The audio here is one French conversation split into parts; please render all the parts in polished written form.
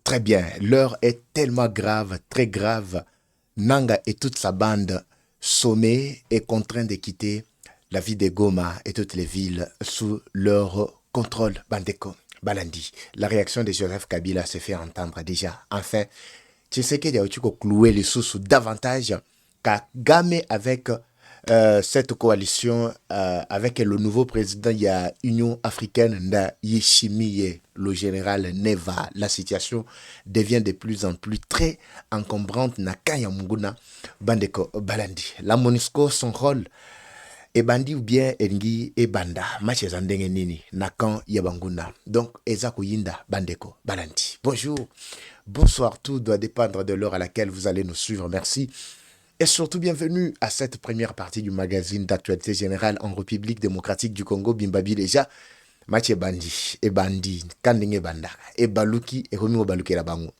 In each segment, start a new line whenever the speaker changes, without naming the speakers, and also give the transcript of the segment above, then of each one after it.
Très bien, l'heure est tellement grave, très grave. Nanga et toute sa bande sommés et contraints de quitter la ville de Goma et toutes les villes sous leur contrôle. Bandeko, Balandi. La réaction de Joseph Kabila se fait entendre déjà. Enfin, tu sais qu'il y a eu clouer les sous davantage qu'à gamer avec cette coalition, avec le nouveau président, il y a Union africaine, Yishimiye, le général Neva. La situation devient de plus en plus très encombrante. Nakaya Munguna, Bandeko, Balandi. La MONUSCO, son rôle, ebandi ou bien engi ebanda match ndenge nini nakan yabanguna donc ezako yinda bandeko balandi. Bonjour, bonsoir, tout doit dépendre de l'heure à laquelle vous allez nous suivre. Merci et surtout bienvenue à cette première partie du magazine d'actualité générale en République démocratique du Congo. Bimbabi déjà match ebandi kandenge banda ebaluki ekomi obaluki la bango.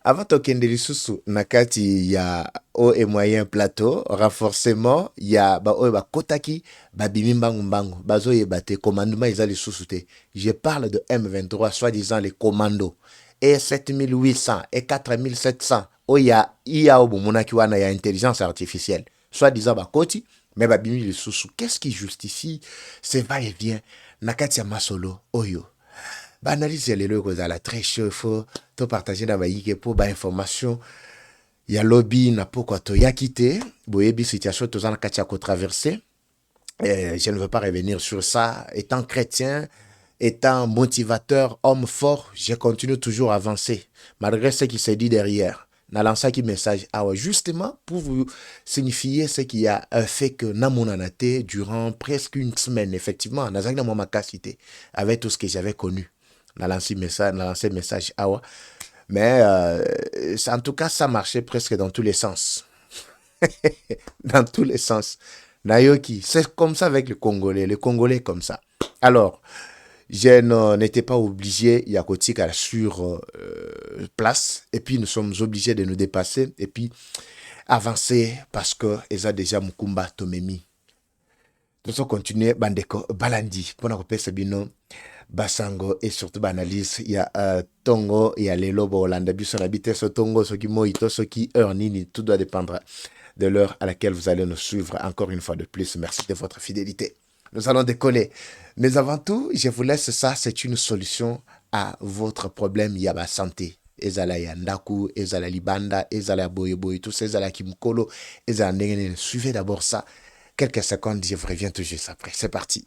Avant tokende lisusu nakati ya o et moyen plateau renforcement ya ba o ba kotaki ba bimimbangu mbangu bazo yebate commandement ils lisusu te. Je parle de M23 soi-disant les commandos et 7800 et 4700 o ya iya o monaki wana ya intelligence artificielle soi-disant ba koti mais ba bimi lisusu. Qu'est-ce qui justifie ce va-et-vient nakati ya masolo oyo? Bah, analyse les logos à la très chaud, faut tout partager dans ma pour bah information. Il y a lobby na pourquoi to ya quitté, boyebi situation tous en katia ko traverser. Je ne veux pas revenir sur ça. Étant chrétien, étant motivateur, homme fort, je continue toujours à avancer malgré ce qui s'est dit derrière. Na lancé qui message justement pour vous signifier ce qu'il y a fait que namonanate durant presque une semaine effectivement nazaki na moi ma cité avec tout ce que j'avais connu. On a lancé message awa. Mais en tout cas, ça marchait presque dans tous les sens. Dans tous les sens. Nayoki, c'est comme ça avec les Congolais. Les Congolais comme ça. Alors, je n'étais pas obligé, il y a Kotika sur place. Et puis, nous sommes obligés de nous dépasser. Et puis, avancer parce que ils ont déjà Mukumba Tomemi. Nous allons continuer. Bandeko, Balandi. Pour nous repérer Sabino. Basango et surtout banalise il y a Tongo il y a les lobos Hollande biso habité ce Tongo ce qui moito ce qui heure nini tout doit dépendre de l'heure à laquelle vous allez nous suivre encore une fois de plus. Merci de votre fidélité. Nous allons décoller mais avant tout je vous laisse ça, c'est une solution à votre problème yaba santé. Ezala ya ndaku, ezala libanda, ezala boyeboy, tous ces ezala kimkolo, ezala ndenge. Suivez d'abord ça quelques secondes, je vous reviens tout juste après. C'est parti.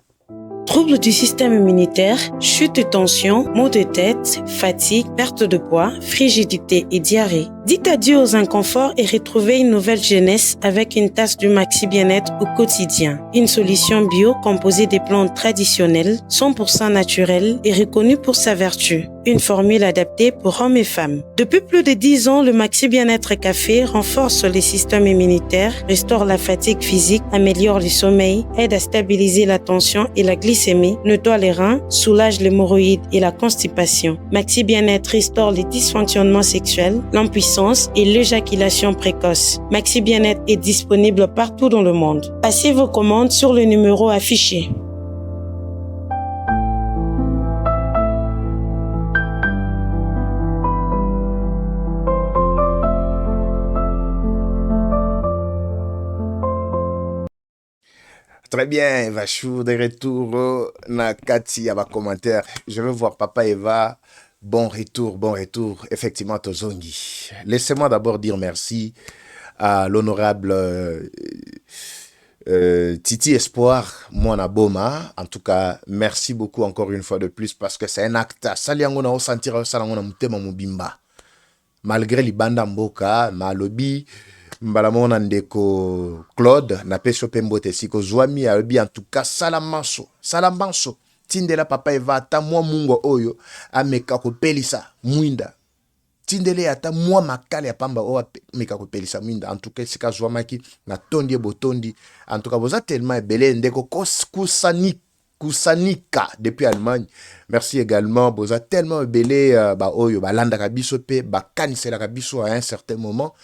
Troubles du système immunitaire, chute de tension, maux de tête, fatigue, perte de poids, frigidité et diarrhée. Dites adieu aux inconforts et retrouvez une nouvelle jeunesse avec une tasse du Maxi Bien-être au quotidien. Une solution bio composée des plantes traditionnelles, 100% naturelles et reconnue pour sa vertu. Une formule adaptée pour hommes et femmes. Depuis plus de 10 ans, le Maxi Bien-être Café renforce les systèmes immunitaires, restaure la fatigue physique, améliore le sommeil, aide à stabiliser la tension et la glycémie, nettoie les reins, soulage l'hémorroïde et la constipation. Maxi Bien-être restaure les dysfonctionnements sexuels, l'impuissance et l'éjaculation précoce. Maxi Bien-être est disponible partout dans le monde. Passez vos commandes sur le numéro affiché.
Très bien, Vachou, de retour na Kati à ma commentaire. Je veux voir Papa Eva. Bon retour, bon retour. Effectivement, Tozongi. Laissez-moi d'abord dire merci à l'honorable Titi Espoir, Mwana Boma. En tout cas, merci beaucoup encore une fois de plus parce que c'est un acte. Saliango na osantir salangona mutema mubimba. Malgré les bandes mboka, malobi, mbalamona ndeko Claude, na peso pembote siko zwami alobi en tout cas salamanso. Tindela Papa Eva ata mwa mungo oyo ameka kopelisa mwinda. Tindele ata mwa makale ya pamba oyo ameka kopelisa mwinda. En tout cas sika zwamaki na tondi botondi. En tout cas boza tellement ebele ndeko kusanika depuis Allemagne. Merci également boza tellement ebele ba oyo balanda kabiso pe bakanisela kabiso à un certain moment.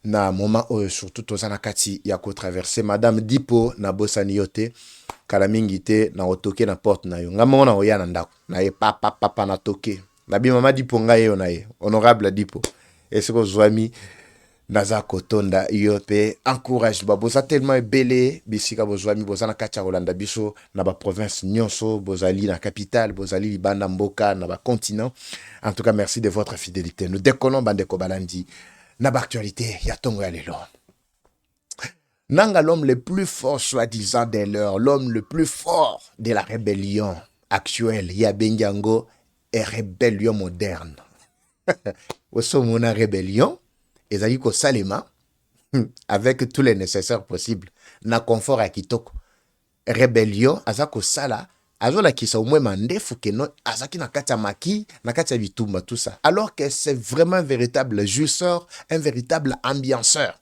Na moment surtout tozana kati ya ko traverser madame Dipo na bosani yote kala mingi te na otoke na porte na yo ngamo na oya na ndako na ye papa na toke Nabi mama dipo ngai onaye, honorable dipo. Et ce que Zwami naza kotonda yope encourage ba boza tellement belé bisika bozwami boza na kacha Rolanda biso na ba province nyonso bozali na capitale bozali libanda mboka na ba continent. En tout cas merci de votre fidélité. Nous décollons bandeko balandi na ba actualité ya tongo ya lelo. Nanga l'homme le plus fort soi-disant de l'heure, l'homme le plus fort de la rébellion actuelle, ya bengango et rébellion moderne. Oso mona rébellion ezali ko salema avec tous les nécessaires possibles na confort à kitoko rébellion azako sala azola kisa umwe mandefu keno azaki na kati ya maki na kati ya bitumba tout ça alors que c'est vraiment un véritable jouisseur, un véritable ambianceur.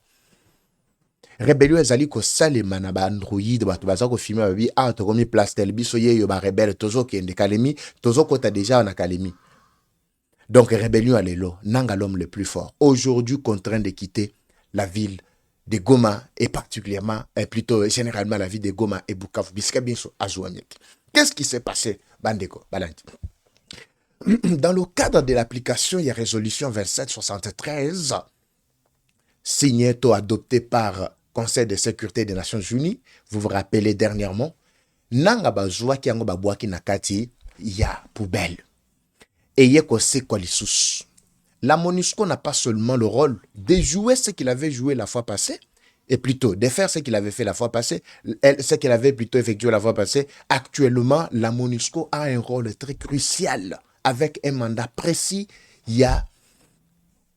Rébellion ezali ko salema na ba android bato bazako filmer babi ah to komi place tel biso yeyo ba rebelle tozo kende kalemi tozo kota déjà na kalemi. Donc, rébellion à l'élo, nanga l'homme le plus fort, aujourd'hui contraint de quitter la ville de Goma et particulièrement, et plutôt généralement la ville de Goma et Bukavu, bisika biso azouamiek. Qu'est-ce qui s'est passé, Bandeko, Balandi? Dans le cadre de l'application, il y a résolution 2773, signée ou adoptée par Conseil de sécurité des Nations Unies, vous vous rappelez dernièrement, nanga bazoua ki yango babouaki nakati, il y a poubelle. Et la MONUSCO n'a pas seulement le rôle de jouer ce qu'il avait joué la fois passée, et plutôt de faire ce qu'il avait fait la fois passée, ce qu'il avait plutôt effectué la fois passée. Actuellement, la MONUSCO a un rôle très crucial avec un mandat précis. Il y a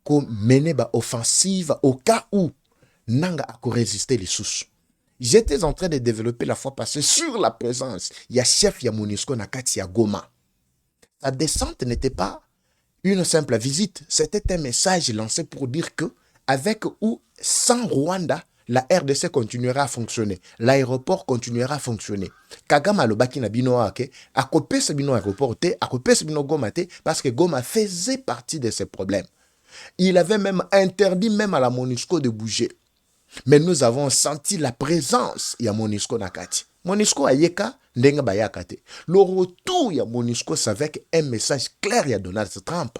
qu'on mener une offensive au cas où Nanga a résister les sous. J'étais en train de développer la fois passée sur la présence. Il y a chef ya MONUSCO Nakati ya Goma. Sa descente n'était pas une simple visite, c'était un message lancé pour dire que, avec ou sans Rwanda, la RDC continuera à fonctionner, l'aéroport continuera à fonctionner. Kagame alobaki na bino ake, akopé ce bino aéroport te, akopé ce bino Goma te, parce que Goma faisait partie de ces problèmes. Il avait même interdit même à la MONUSCO de bouger. Mais nous avons senti la présence ya MONUSCO nakati. MONUSCO ayeka ndenga bayakate. Le retour ya MONUSCO c'est avec un message clair ya Donald Trump.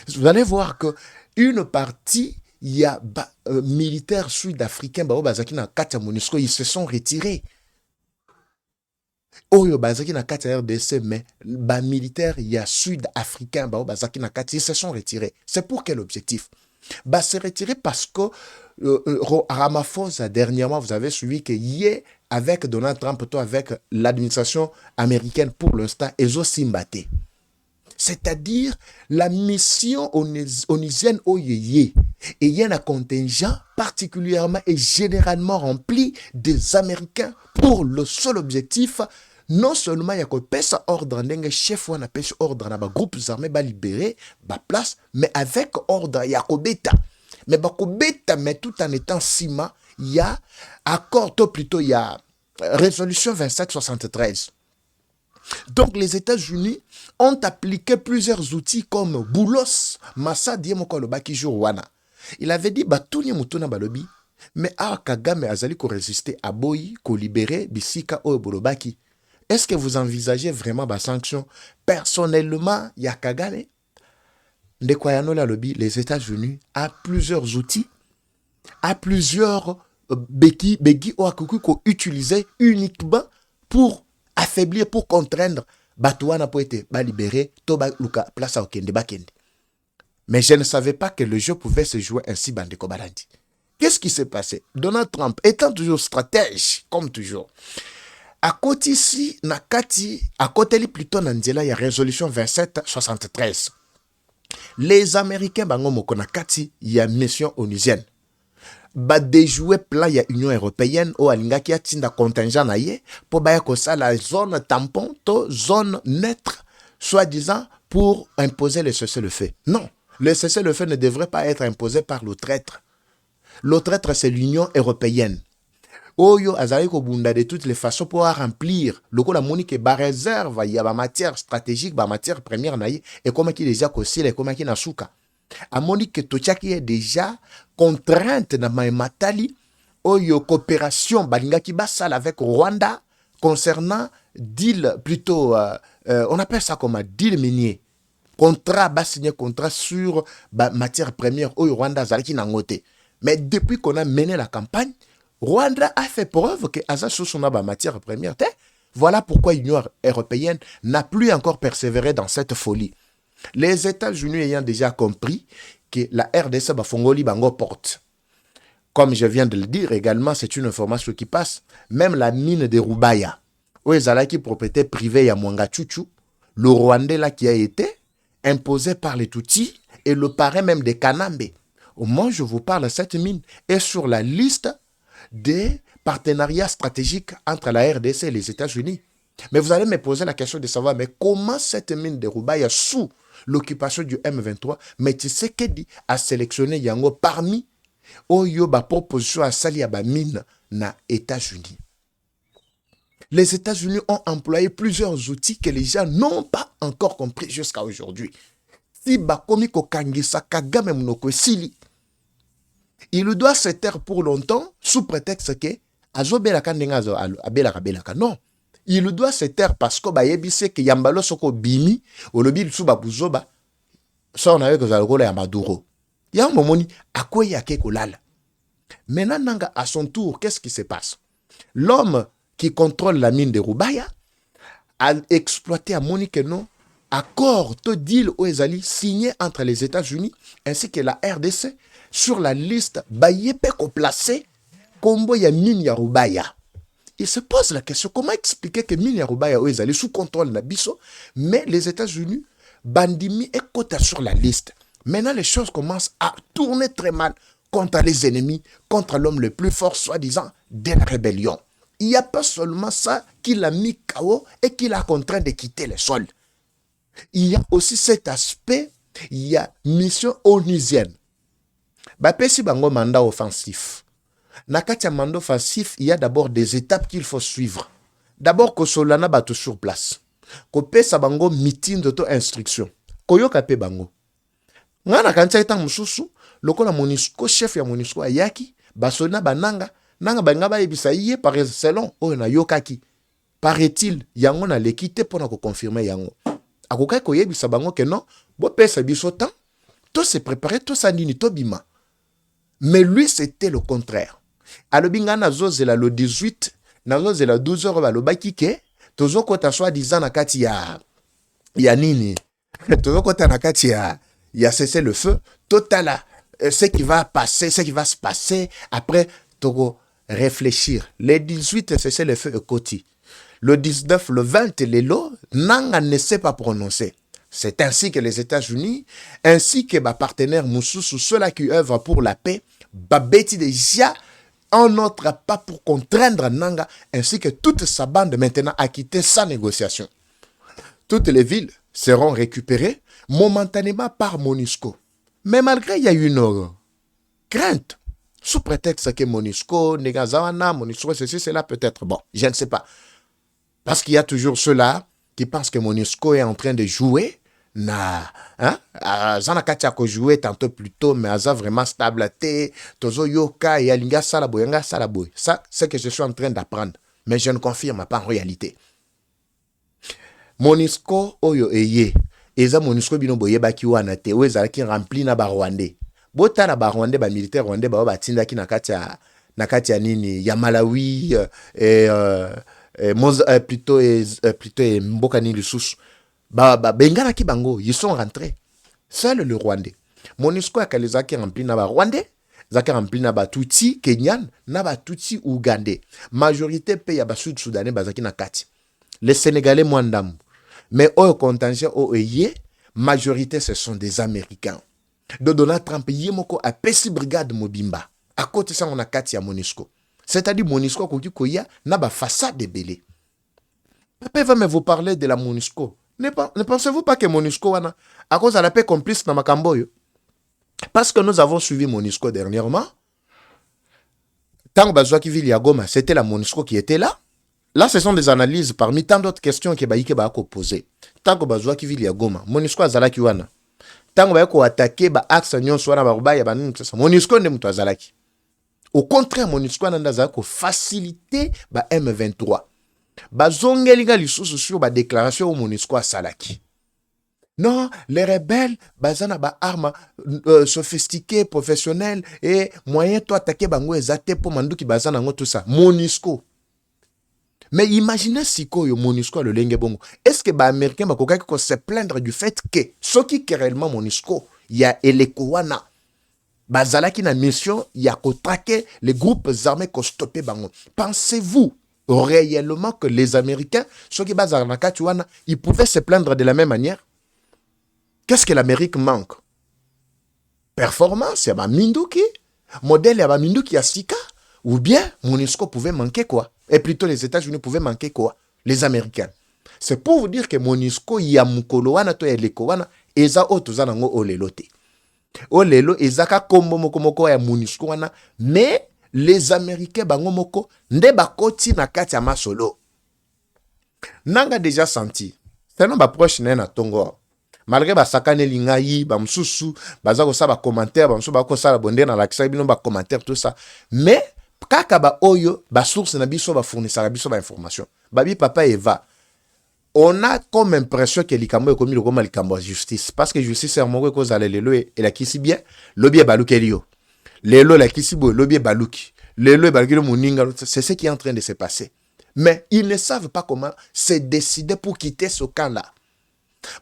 Vous allez voir que une partie ya militaires sud-africains ba bazaki na kati ya MONUSCO ils se sont retirés. Oyo bazaki na kati ya RDC mais ba militaires ya sud-africains ba bazaki na kati ils se sont retirés. C'est pour quel objectif? Bah, se retirer parce que Ramaphosa, dernièrement, vous avez suivi que hier, avec Donald Trump, avec l'administration américaine pour l'instant, ils ont simbaté. C'est-à-dire, la mission onusienne Oyeye, et il y a un contingent particulièrement et généralement rempli des Américains pour le seul objectif. Non seulement il y a que pesa ordre n'engue chef ou na pesa ordre na ba groupes armés ba libérer ba place mais avec ordre il y a beta mais ba beta mais tout en étant ciment il y a accord ou plutôt il y a résolution 2773. Donc les États-Unis ont appliqué plusieurs outils comme Boulos Massa Diemoko Lobaki Jourwana. Il avait dit batuni mutuna balobi mais Kagame azali ko résister à boyi ko libérer bisika o bolobaki. Est-ce que vous envisagez vraiment des sanctions? Personnellement, il y a Kagame. Les États-Unis a plusieurs outils, a plusieurs béquilles qu'on utilisait uniquement pour affaiblir, pour contraindre Batouana pour être libéré, Toba Luka, place à Okende Bakende. Mais je ne savais pas que le jeu pouvait se jouer ainsi, Bandeko Balandi. Qu'est-ce qui s'est passé? Donald Trump, étant toujours stratège, comme toujours, à côté ici, nakati, à côté plutôt Nandela, il y a résolution 2773. Les Américains, bango moko nakati, il y a mission onusienne. Ba déjouer plan, il y a Union européenne, ou alingaki a tinda contingent na ye, pour baya kosa la zone tampon, to zone neutre, soi-disant, pour imposer le cessez-le-feu. Non, le cessez-le-feu ne devrait pas être imposé par le traître. Le traître, c'est l'Union européenne. Oyo azali ko bunda de toutes les façons pour remplir le ko la monique ba réserve il y a ba matière stratégique ba matière première naïe et comment qui déjà kosile et comment qui na suka a monique tochaki est déjà contrainte na matali oyo coopération balinga ki basala avec Rwanda concernant deal plutôt on appelle ça comme un deal minier contrat, ba signé contrat sur ba matière première au Rwanda zalaki nangote. Mais depuis qu'on a mené la campagne, Rwanda a fait preuve que Aza Sousuna ba matière première. Voilà pourquoi l'Union européenne n'a plus encore persévéré dans cette folie. Les États-Unis ayant déjà compris que la RDC ba fongoli bango porte. Comme je viens de le dire également, c'est une information qui passe. Même la mine de Rubaya, où ils allaient qui propriété privée à Mwangachuchu, le Rwandais là qui a été imposé par les Tutsis et le parrain même des Kanambe. Au moment où je vous parle, cette mine est sur la liste des partenariats stratégiques entre la RDC et les États-Unis. Mais vous allez me poser la question de savoir, mais comment cette mine de Rubaya sous l'occupation du M23, mais Tshisekedi a sélectionné Yango parmi Oyo ba proposition à sali ba mine na États-Unis. Les États-Unis ont employé plusieurs outils que les gens n'ont pas encore compris jusqu'à aujourd'hui. Si ba komi ko kangisa Kagame munoko sili, il doit se taire pour longtemps sous prétexte que azobelaka ndenga abelaka. Non, il doit se taire parce que ba yebise que yambalo soko bimi olobi lusu ba buzoba ça on avait que zaloko ya Maduro. Il y a un moment, à quoi il y a quelque chose. Maintenant, Nanga, à son tour, qu'est-ce qui se passe? L'homme qui contrôle la mine de Rubaya a exploité à Monique non accord de deal aux Ezali signé entre les États-Unis ainsi que la RDC sur la liste Bayepeko placé Combo ya mine ya Rubaya. Il se pose la question, comment expliquer que mine ya Rubaya aux Ezali sous contrôle Nabiso, mais les États-Unis, Bandimi est coté sur la liste. Maintenant, les choses commencent à tourner très mal contre les ennemis, contre l'homme le plus fort, soi-disant, de la rébellion. Il n'y a pas seulement ça qui l'a mis KO et qui l'a contraint de quitter le sol. Il y a aussi cet aspect, il y a mission onusienne. Bapesi bango mandat offensif. Nakatia mandat offensif, il y a d'abord des étapes qu'il faut suivre. D'abord, que Solana bato sur place. Ko pesa bango meeting d'auto-instruction. Koyoka pe bango. Ngana kancha itang mususu lokola MONUSCO chef ya MONUSCO ayaki basona bananga nanga bangaba yebisa yé par selon o na yokaki paraît-il yango na l'équité pour na ko confirmer yango akoka ko yebisa bango que non bo pesa biso temps to se préparer to sandini to bima mais lui c'était le contraire alobi ngana zozela le 18 na zozela 12 heures balobaki ke tozo kota soi disant na kati ya nini tozo kota na kati ya il y a cessé le feu, total, ce qui va passer, ce qui va se passer, après, Togo, réfléchir. Le 18, cessé le feu, Koti. Le 19, le 20, les lots, Nanga ne sait pas prononcer. C'est ainsi que les États-Unis, ainsi que ma partenaire Moussoussou, ceux-là qui œuvrent pour la paix, Babeti déjà, un autre pas pour contraindre Nanga, ainsi que toute sa bande maintenant a quitté sa négociation. Toutes les villes seront récupérées momentanément par MONUSCO. Mais malgré, il y a une crainte. Sous prétexte que MONUSCO, Negazawana, MONUSCO, ceci, cela peut-être. Bon, je ne sais pas. Parce qu'il y a toujours ceux-là qui pensent que MONUSCO est en train de jouer. Zana Katiako jouer tantôt plus tôt, mais Aza vraiment stable. Tozo Yoka et Alinga Salaboy, Yanga Salaboy. Ça, c'est ce que je suis en train d'apprendre. Mais je ne confirme pas en réalité. MONUSCO, Oyo Eye. Eza MONUSCO bino boye baki wana te weza ki rempli na ba Rwandais. Bota na ba Rwandais ba militaire Rwandais ba batinda ki na kati ya nini ya Malawi plutôt mboka ni lisusu. Bengana ki bango, ils sont rentrés. Seul le Rwandais. MONUSCO akaliza ki rempli na ba Rwandais, zaki rempli na ba Tutsi Kenyan, na ba Tutsi Ougandais. Majorité pe ya ba Sud-Soudanais bazaki na kati. Les Sénégalais mwandam. Mais au contingent OEY, majorité ce sont des Américains. De Donald Trump, Yemoko a pesi brigade Mobimba. À côté ça, on a Katia MONUSCO. C'est-à-dire MONUSCO, Koya, n'a pas façade de belé. Papa va me vous parler de la MONUSCO. Ne pensez-vous pas que MONUSCO, à cause de la paix complice dans Makamboyo? Parce que nous avons suivi MONUSCO dernièrement. Tant que Vili Goma, c'était la MONUSCO qui était là. Là, ce sont des analyses parmi tant d'autres questions que Baïke va poser. Tant que Bazoua qui vit à Goma, MONUSCO azalaki wana. Tant que Baïko attaqué ba axe nyon soit na ba ya ba MONUSCO ne muto azalaki. Au contraire, MONUSCO nanda zako faciliter ba M23. Bazongeli ga lisusu sur ba déclaration au MONUSCO asalaki. Non, les rebelles, bazana ba armes sophistiquées, professionnelles et moyen to attaquer bango ezate pour manduki bazana ngo tout ça. MONUSCO. Mais imaginez si yo MONUSCO le lenge bongo. Est-ce que ba américain ba kokaki ko se plaindre du fait que ce qui est réellement MONUSCO, il y a elekowana bazalaki na mission ya ko traquer les groupes armés ko stopper bango. Pensez-vous réellement que les Américains, ceux qui bazana katuana, ils pouvaient se plaindre de la même manière? Qu'est-ce que l'Amérique manque? Performance, il y a Minduki, modèle, il y a Minduki à Sika, ou bien MONUSCO pouvait manquer quoi? Et plutôt les États-Unis pouvaient manquer quoi? Les Américains. C'est pour vous dire que MONUSCO, il y a Mukolowana, to Elekowana, et ça, Otozanango, Olelote. Olelo, et Zaka Kombo Mokomoko, ya MONUSCO, wana, mais les Américains, bango moko, nde bakoti na kati ya masolo. Nanga déjà senti, c'est non ba proche na tongo. Malgré basakane lingayi, bamsusu, bazako sa ba commentaire, bamsusu bako sa la bonde na lakisa bino ba commentaire tout ça. Mais kaka ba oyo, ba source na biso ba fournisseur na biso ba information. Babi papa Eva. On a comme impression que likambo ekomi lokoma likambo justice parce que justice est moko ko zala lelo et la kisi bien, lobi baluki elio. Lelo la kisi bo lobi baluki. Lelo baluki lo moninga, c'est ce qui est en train de se passer. Mais ils ne savent pas comment se décider pour quitter ce camp-là.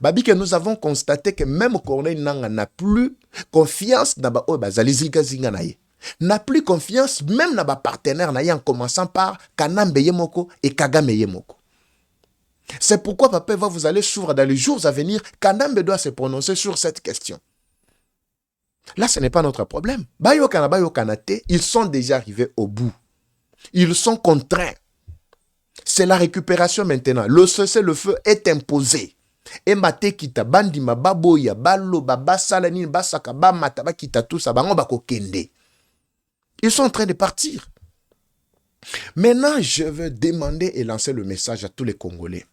Babi que nous avons constaté que même Corneille Nanga n'a plus confiance dans Zinga naye. N'a plus confiance même dans ba partenaire naye en commençant par Kanambe Yemoko et Kagame Yemoko. C'est pourquoi papa vous allez s'ouvrir dans les jours à venir. Kanambe doit se prononcer sur cette question. Là, ce n'est pas notre problème. Bayo Kanate, ils sont déjà arrivés au bout. Ils sont contraints. C'est la récupération maintenant. Le cessez-le-feu est imposé. Embate kita bandi mababoya balo babasala nini basaka ba mataba kita tout ça bango bako kende. Ils sont en train de partir. Maintenant, je veux demander et lancer le message à tous les Congolais.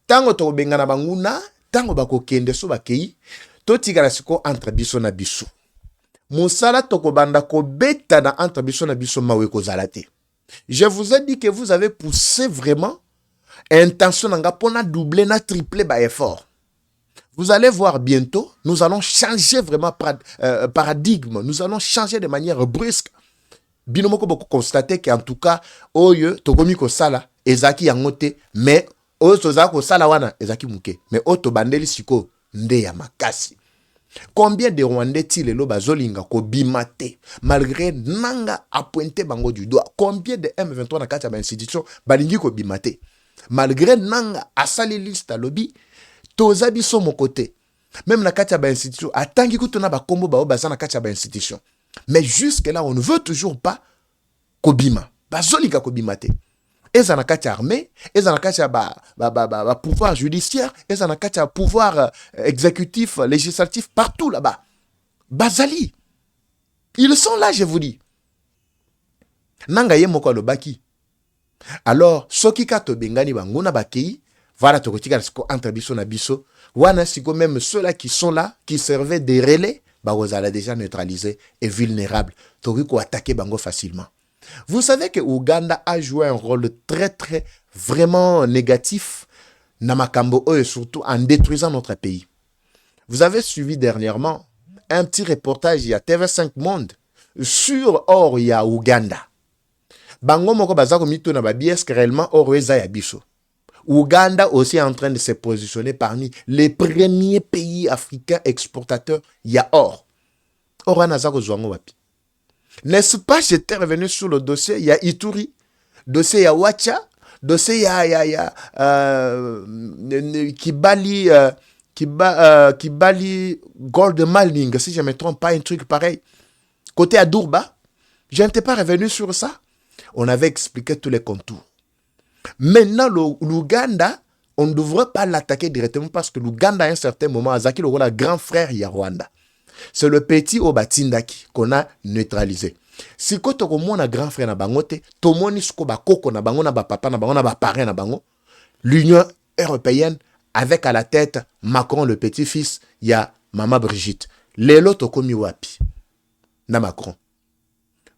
Tango to bengana banguna, tango bako kende so bakei, to tigala siko entre biso na biso. Mosala toko banda ko beta na entre biso na biso mawe ko zalate. Je vous ai dit que vous avez poussé vraiment intention nanga pona doubler na tripler ba effort. Vous allez voir bientôt, nous allons changer vraiment paradigme, nous allons changer de manière brusque. Binomoko boko constater qu'en tout cas, oye tokomi ko sala ezaki yangote, mais oyo toza ko sala wana ezaki muke, mais oto bandeli siko nde ya makasi. Combien de Rwandais tilelo bazolinga ko bimate malgré nanga a pointé bango du doigt? Combien de M23 na kati ya institution balingi ko bimate? Malgré nanga asali liste lobby toza biso mon côté même na kati ya ba institution atangi kutuna ba kombo ba obaza na kati ya ba institution, mais jusque là on ne veut toujours pas kobima bazolika kobimate eza na kati ya armée, eza na kati ya ba pouvoir judiciaire, eza na kati ya pouvoir exécutif, législatif, partout là-bas bazali ils sont là, je vous dis. Nanga ye moko lobaki. Alors, soki kato bengani banguna bakei, voilà tokotika siko entre biso na biso, wana siko même ceux-là qui sont là, qui servaient des relais, bah vous allez déjà neutralisés et vulnérables. Toriko attaquer bango facilement. Vous savez que Ouganda a joué un rôle très très vraiment négatif na makambo et surtout en détruisant notre pays. Vous avez suivi dernièrement un petit reportage, il y a TV5 Monde sur or il y a Ouganda. Bango moko bazako mito na babi est-ce que réellement Orweza ya biso. Ouganda aussi est en train de se positionner parmi les premiers pays africains exportateurs ya or. Or anazako zwango wapi. N'est-ce pas, j'étais revenu sur le dossier, il y a Ituri, dossier ya Wacha, dossier ya Kibali Gold Mining, si je ne me trompe pas, un truc pareil. Côté Adourba, je n'étais pas revenu sur ça. On avait expliqué tous les contours. Maintenant, l'Ouganda, on ne devrait pas l'attaquer directement parce que l'Ouganda, à un certain moment, Azaki, le grand frère, il y a Rwanda. C'est le petit Obatindaki qu'on a neutralisé. Si quand on a grand frère na bangote, tomoni sko ba koko na bango na ba papa na bango na ba parrain na bango, l'Union européenne avec à la tête Macron le petit-fils, il y a Maman Brigitte. Lelo tokomi wapi na Macron.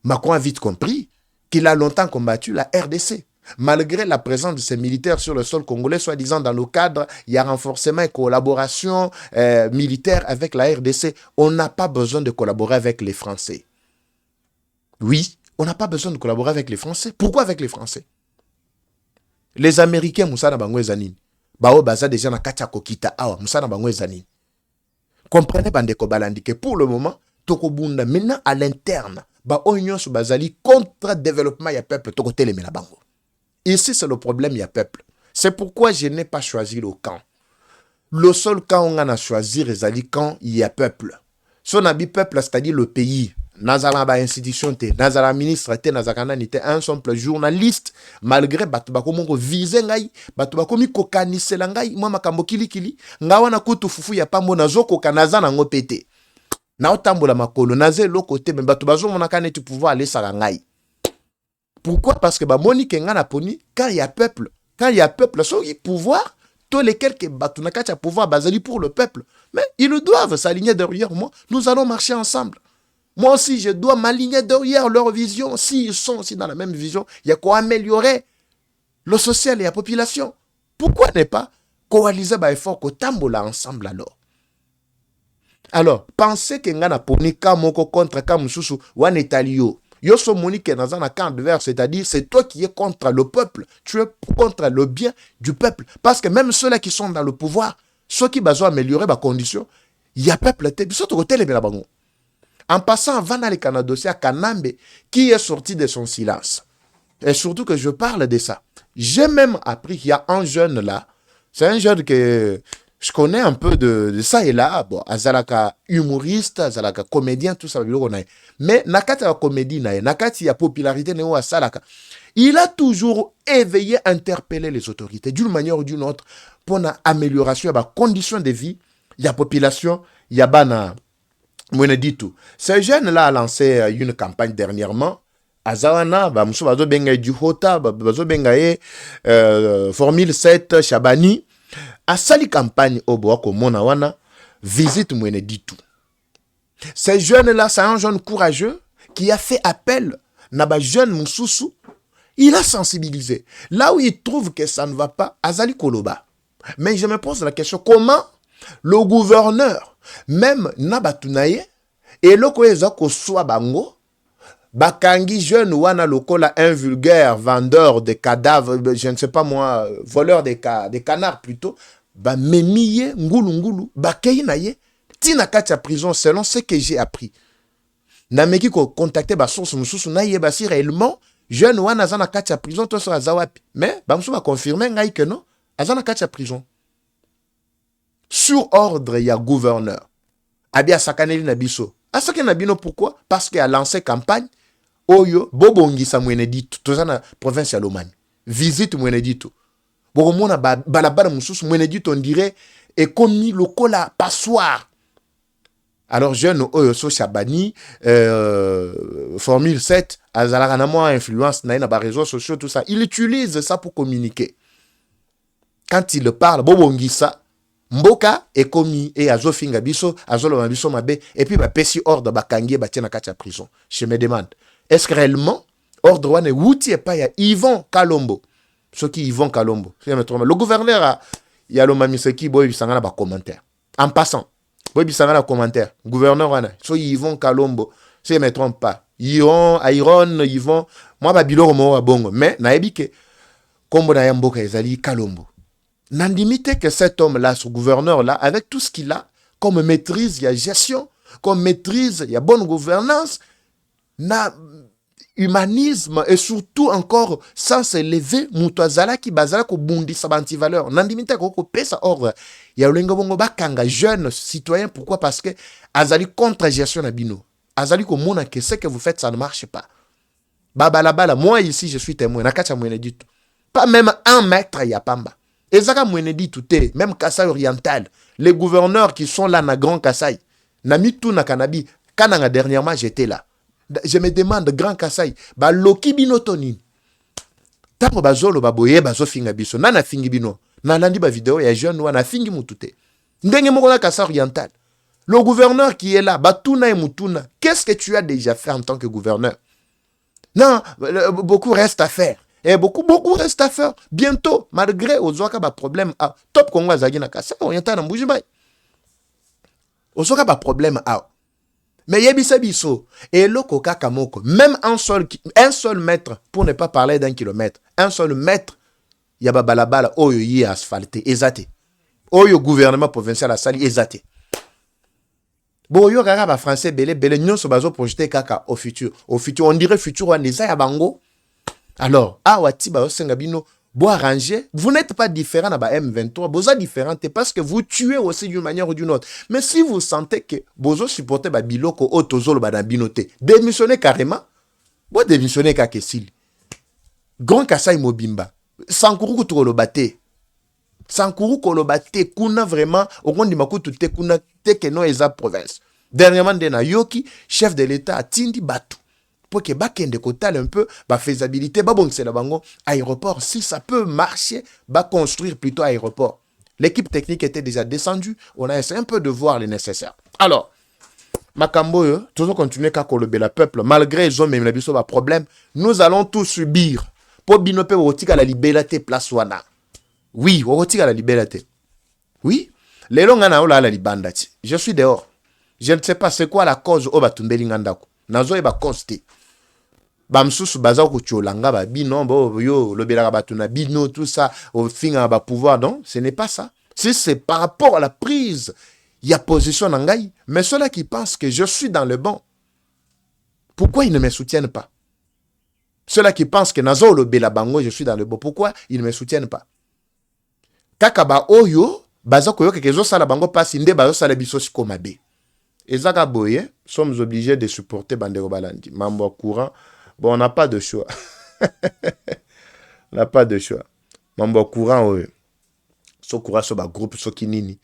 Macron a vite compris qu'il a longtemps combattu la RDC. Malgré la présence de ces militaires sur le sol congolais, soi-disant dans le cadre, il y a renforcement et collaboration militaire avec la RDC. On n'a pas besoin de collaborer avec les Français. Oui, on n'a pas besoin de collaborer avec les Français. Pourquoi avec les Français? Les Américains, Moussana Bango Zanine. Bao Baza déjà na Katia Kokita Awa, Moussana Bango Zanine. Comprenez, Bandeko Balandi, que pour le moment, Tokobunda, maintenant à l'interne, Union sous Bazali contre développement, il y a peuple, Tokote le Menabango. Ici, c'est le problème, il y a peuple. C'est pourquoi je n'ai pas choisi le camp. Le seul camp on a choisi, c'est quand il y a peuple. Si on a dit peuple, c'est-à-dire le pays. Nazala ba institution te, nazala ministre te, nazakana ni te, un simple journaliste, malgré batubako mongo vise ngai, batubako mi kokanise la ngai, moi makambo kili, ngawa na kutu fufu ya pambo na zoko kanaza na ngopete. Na otambola makolo, naze lo côté, mais batubazo monakane tu pouvoir aller sa ngai. Pourquoi? Parce que moni kenga na poni, quand il y a peuple, so y pouvoir, tous les quelques batunakacha pouvoir basali pour le peuple. Mais ils doivent s'aligner derrière moi. Nous allons marcher ensemble. Moi aussi, je dois m'aligner derrière leur vision. S'ils sont aussi dans la même vision, il y a quoi améliorer le social et la population. Pourquoi ne pas coaliser par effort que tambola ensemble alors? Alors, pensez que ngana poni kamoko contre kamususu wan etalio. Yo so moni ke nazana camp adverse, c'est-à-dire c'est toi qui es contre le peuple, tu es contre le bien du peuple. Parce que même ceux-là qui sont dans le pouvoir, ceux qui besoin améliorer ma condition, il y a peuple te biso to côté les bango. En passant avant dans le Canada à Kanambe qui est sorti de son silence. Et surtout que je parle de ça. J'ai même appris qu'il y a un jeune là, c'est un jeune que je connais un peu de ça et là, bon, azalaka humoriste, azalaka comédien, tout ça, mais nakati la comédie, nakati la popularité, il a toujours éveillé, interpellé les autorités d'une manière ou d'une autre pour une amélioration de la condition de vie, il y a population, il y a bana, tout. Ce jeune-là a lancé une campagne dernièrement. Azawana, bamusu bazo benga du hota, bazo benga Formule 7 Chabani. A sali campagne au Boako Monawana, visite Mweneditu. Ce jeune-là, c'est un jeune courageux qui a fait appel. Naba jeune Moussoussou, il a sensibilisé. Là où il trouve que ça ne va pas, Azali Koloba. Mais je me pose la question, comment le gouverneur, même Nabatunaye, et le Koezako soit bango, Bakangi jeune wana lokola un vulgaire vendeur de cadavres, je ne sais pas moi, voleur de canards plutôt, ba memiye ngulu ba keinaye tina katia prison selon ce que j'ai appris. Na meki ko contacter ba source mususu na ye ba si réellement jeune wana zana katia prison to so azawapi. Mais ba musu ba confirmer ngai que non, azana katia prison. Sur ordre ya gouverneur. Abia sakaneli na biso. Asake na bino pourquoi? Parce qu'il a lancé campagne Oyo, Bobongisa Mweneditu, tozana province ya Lomani. Visite Mweneditu. Boromona balabara mususu Mweneditu, on dirait, est commis le cola passoire. Alors, jeune Oyo So Chabani, Formule 7, Azalaka mo influence, na ba réseaux sociaux, tout ça. Il utilise ça pour communiquer. Quand il parle, Bobongisa, Mboka est commis, et Azofinga biso, Azolo biso mabe, et puis ba pesi ordre, ba kangie, ba tiena katia prison. Je me demande. Est-ce que réellement, ordre wane wuti et pas ya Yvon Kalombo, ceux qui Yvon Kalombo, le gouverneur il y a le mamiseki boy bisangana ba commentaire. En passant, boy bisangana commentaire. Gouverneur wane, so Yvon Kalombo, si je me trompe pas, Yvon, moi ba biloro mo bongo, mais na ebike kombo na yamboka ezali Kalombo. N'andimite que cet homme-là, ce gouverneur-là, avec tout ce qu'il a, comme maîtrise, il y a gestion, comme maîtrise, il y a bonne gouvernance, na humanisme et surtout encore sans s'élever mutazala ki bazala ko bundi sabanti valeur nandimita ko pesa ordre ya ulenga bongo bakanga jeune citoyen. Pourquoi? Parce que azali contre gestion na bino, azali ko mona que ce que vous faites ça ne marche pas. Bala moi ici je suis témoin nakacha Mweneditu, pas même un mètre ya pamba ezaka Mweneditu te, même Kasai oriental, les gouverneurs qui sont là na Grand Kasai na mitu na Kanabi kananga dernièrement j'étais là. Je me demande, Grand Kasai, ba loki bino tonin. Tango bazolo baboye bazo finga biso. Nana fingi bino. Nalandi ba vidéo ya jeune wana fingi mutute. Ndenge moko na Kasai oriental. Le gouverneur qui est là, batuna et mutuna. Qu'est-ce que tu as déjà fait en tant que gouverneur? Non, beaucoup reste à faire. Et beaucoup reste à faire. Bientôt, malgré aux problème, top Congo Zagina Kassa, on y est en Boujimai. Aux problème, mais yebisa biso et loko kakamoko même un seul mètre pour ne pas parler d'un kilomètre un seul mètre yaba balabala oyo yi asphalté ezate oyo gouvernement provincial asali ezate bo yo kaka ba français belé nyonso bazo projeter kaka au futur on dirait futur wana eza ya bango alors awati ba osenga bino bo arranger, vous n'êtes pas différent à M23, vous êtes différent parce que vous tuez aussi d'une manière ou d'une autre. Mais si vous sentez que vous supportez Biloko ou Tozolo Badabinote, démissionnez carrément, vous démissionnez Kakesil. Grand Kassai Mobimba, Sankuru Kolobate, Sankuru Kolobate, Kuna vraiment, au grand Dimakutu Tekuna Tekeno Eza province. Dernièrement, Dena Yoki, chef de l'État, a Tindi Batu. Pour que bakende kotal un peu ba faisabilité ba bon c'est la bango aéroport si ça peut marcher ba construire plutôt aéroport. L'équipe technique était déjà descendue, on a essayé un peu de voir le nécessaire. Alors Makambo toujours continuer ka kolobe la peuple malgré ils ont même la biso ba problème, nous allons tout subir. Pour binope rotika la liberté place wana. Oui, rotika la liberté. Oui, les longs na la libandati. Je suis dehors. Je ne sais pas c'est quoi la cause au batumbeli ngandako. Nazo e ba constater. Bamsusu baza ko tcholanga ba bino bo yo lobelaka batuna bino tout ça au fin ba pouvoir non ce n'est pas ça si c'est par rapport à la prise il y a position nangai mais ceux-là qui pensent que je suis dans le bon pourquoi ils ne me soutiennent pas ceux-là qui pensent que nazo lobela bango je suis dans le bon pourquoi ils ne me soutiennent pas kaka ba oyo baza ko yo kekezo sala bango pasi nde bazo sala biso siko mabe ezaka boye sommes obligés de supporter Bandeko Balandi mambo courant. Bon, on n'a pas de choix. On n'a pas de choix. Mambo courant, oui. Ce courant, ce groupe, ce kinini.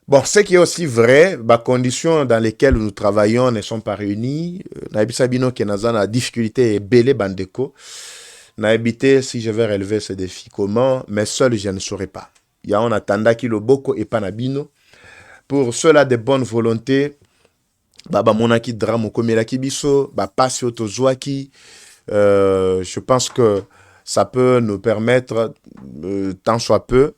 Bon, ce qui est aussi vrai, les conditions dans lesquelles nous travaillons ne sont pas réunies. Naibisabino qui est dans la difficulté et belé Bandeko. Naibité, si je vais relever ce défi, comment? Mais seul, je ne saurais pas. Il y a un attendant qui le boko et panabino. Pour ceux-là de bonne volonté, Baba monaki drame komelaki biso ba passe autozoaki je pense que ça peut nous permettre tant soit peu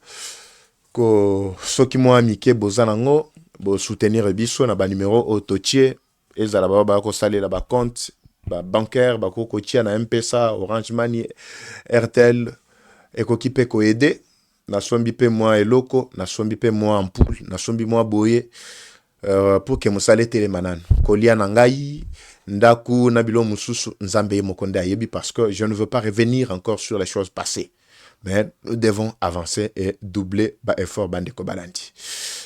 que ceux qui m'ont amiqué bozanango bo soutenir biso na ba numéro autotier ezala ba ko salela ba compte ba bancaire ba ko kotia na M-Pesa Orange Money Airtel et ko kipe ko aider na sombi pe moi eloko na sombi pe moi ampoule na sombi moi boye pour que musale telemanan kolia nangai ndaku nabilo mususu nzambe mokonde ayebi parce que je ne veux pas revenir encore sur les choses passées mais nous devons avancer et doubler ba effort Bandeko Balandi.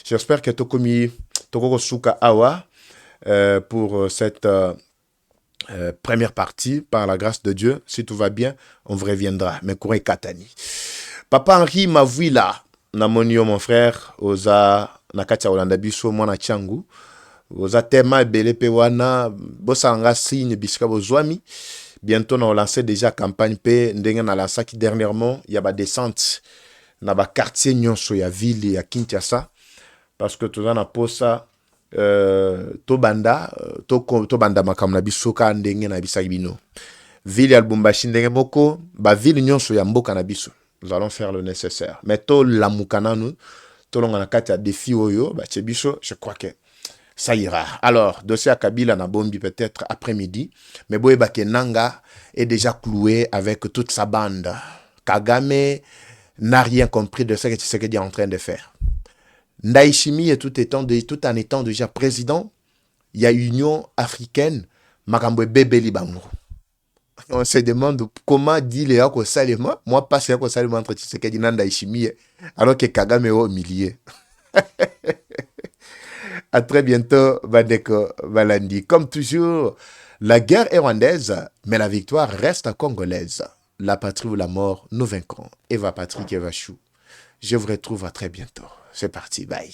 J'espère que tokomi tokoko suka awa pour cette première partie par la grâce de Dieu si tout va bien on vous reviendra mais kouré katani Papa Henri Mavuila namonio mon frère oza nakati ya Olanda biso mwana changu oza tema ebele pe wana bosanga signe bisika bozwami bientôt on lancé déjà campagne pe ndenge na lancaki dernièrement il y a ba descente na ba quartier nyonso ya ville ya Kinshasa parce que toza na posa to banda makambo na biso ka ndenge na bisaki bino ville ya Lubumbashi ndenge moko ba ville nyonso ya mboka na biso nous allons faire le nécessaire mais to la mukana nous tolonga na kati ya défi oyo ba tchebiso je crois que ça ira. Alors dossier à Kabila na bombi peut-être après-midi mais boyeba ke Nanga est déjà cloué avec toute sa bande. Kagame n'a rien compris de ce que Tshisekedi est en train de faire. Ndayishimiye tout en étant déjà président, il y a Union africaine makambo bebeli bango. On se demande comment dit les Yako Salema. Moi, pas Yako Salema entre Tshisekedi et Ndayishimiye, alors que Kagame est au milieu. À très bientôt, Bandeko Balandi. Comme toujours, la guerre est rwandaise, mais la victoire reste congolaise. La patrie ou la mort, nous vaincrons. Eva Patrick, Eva Chou. Je vous retrouve à très bientôt. C'est parti, bye.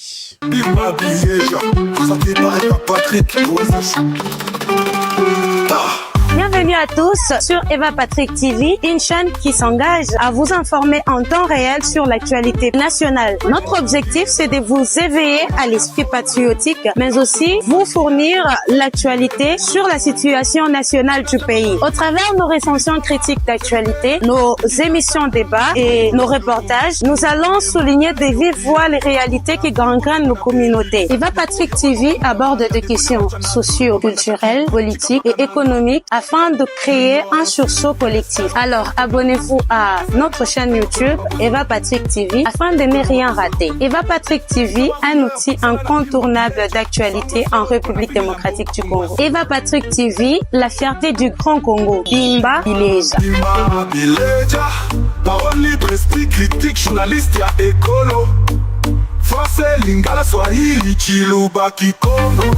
Bienvenue Bienvenue à tous sur Eva Patrick TV, une chaîne qui s'engage à vous informer en temps réel sur l'actualité nationale. Notre objectif, c'est de vous éveiller à l'esprit patriotique, mais aussi vous fournir l'actualité sur la situation nationale du pays. Au travers nos recensions critiques d'actualité, nos émissions débats et nos reportages, nous allons souligner de vive voix les réalités qui gangrènent nos communautés. Eva Patrick TV aborde des questions socio-culturelles, politiques et économiques afin de créer un sursaut collectif. Alors, abonnez-vous à notre chaîne YouTube Eva Patrick TV afin de ne rien rater. Eva Patrick TV, un outil incontournable d'actualité en République démocratique du Congo. Eva Patrick TV, la fierté du Grand Congo. Bimba Bileja.
Bimba Bileja. Parole libre, esprit critique, journaliste ya écolo. Français, Lingala, Swahili, Chiluba, Kikongo.